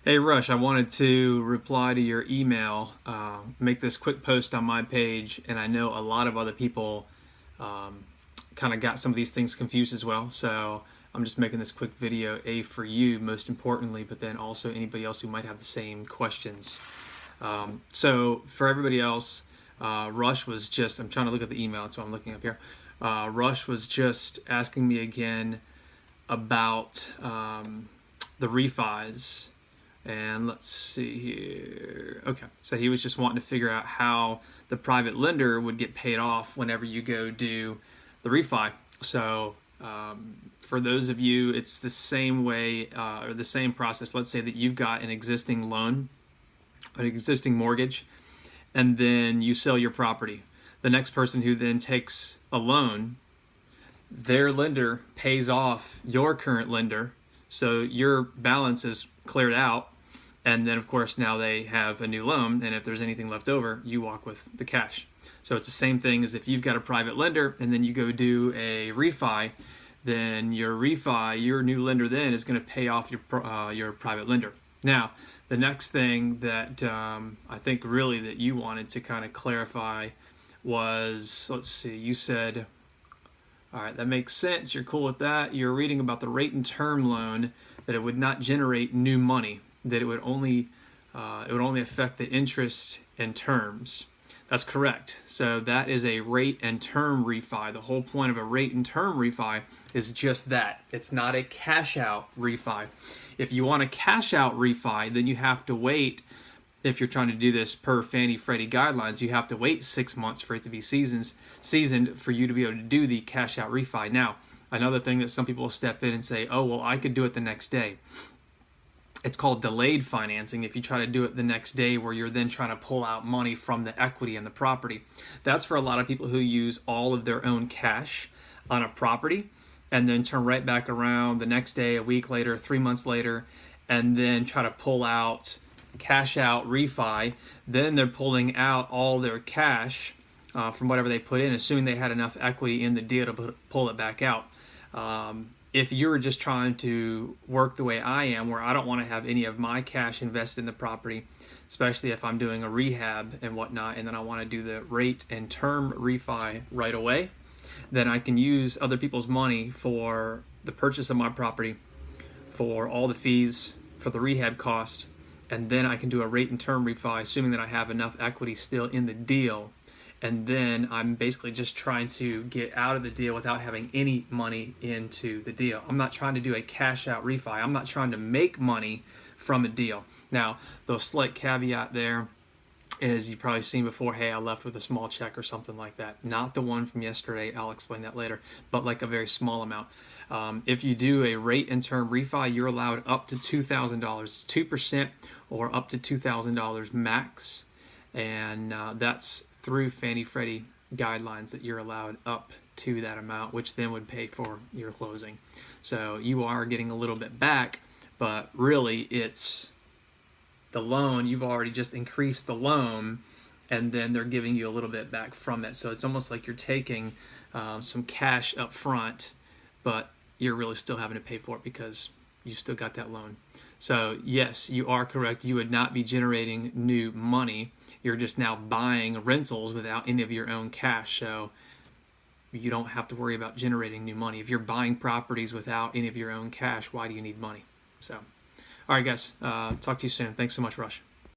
Hey Rush, I wanted to reply to your email, make this quick post on my page, and I know a lot of other people um, kind of got some of these things confused as well. So I'm just making this quick video, for you most importantly, but then also anybody else who might have the same questions. So for everybody else, Rush was just, I'm trying to look at the email, that's what I'm looking up here. Rush was just asking me again about the refis. And let's see here. Okay, so he was just wanting to figure out how the private lender would get paid off whenever you go do the refi. So for those of you, it's the same way or the same process. Let's say that you've got an existing loan, an existing mortgage, and then you sell your property. The next person who then takes a loan, their lender pays off your current lender, so your balance is cleared out, and then of course now they have a new loan, and if there's anything left over, you walk with the cash. So it's the same thing as if you've got a private lender and then you go do a refi, then your new lender then is going to pay off your private lender. Now, the next thing that I think really that you wanted to kind of clarify was, let's see, you said, all right, that makes sense. You're cool with that. You're reading about the rate and term loan, that it would not generate new money, that it would only affect the interest and terms. That's correct. So that is a rate and term refi. The whole point of a rate and term refi is just that. It's not a cash out refi. If you want a cash out refi, then you have to wait. If you're trying to do this per Fannie Freddie guidelines, you have to wait 6 months for it to be seasoned for you to be able to do the cash out refi. Now, another thing that some people will step in and say, oh, well, I could do it the next day. It's called delayed financing if you try to do it the next day, where you're then trying to pull out money from the equity in the property. That's for a lot of people who use all of their own cash on a property and then turn right back around the next day, a week later, 3 months later, and then try to pull out cash out refi. Then they're pulling out all their cash from whatever they put in, assuming they had enough equity in the deal to pull it back out. If you're just trying to work the way I am, where I don't want to have any of my cash invested in the property, especially if I'm doing a rehab and whatnot, and then I want to do the rate and term refi right away, then I can use other people's money for the purchase of my property, for all the fees, for the rehab cost, and then I can do a rate and term refi, assuming that I have enough equity still in the deal. And then I'm basically just trying to get out of the deal without having any money into the deal. I'm not trying to do a cash out refi. I'm not trying to make money from a deal. Now, the slight caveat there is, you've probably seen before, hey, I left with a small check or something like that. Not the one from yesterday, I'll explain that later, but like a very small amount. If you do a rate and term refi, you're allowed up to $2,000, 2%, or up to $2,000 max, and that's through Fannie Freddie guidelines, that you're allowed up to that amount, which then would pay for your closing. So you are getting a little bit back, but really it's the loan. You've already just increased the loan, and then they're giving you a little bit back from it. So it's almost like you're taking some cash up front, but you're really still having to pay for it because you still got that loan. So yes, you are correct. You would not be generating new money. You're just now buying rentals without any of your own cash. So you don't have to worry about generating new money. If you're buying properties without any of your own cash, why do you need money? So, all right, guys, talk to you soon. Thanks so much, Rush.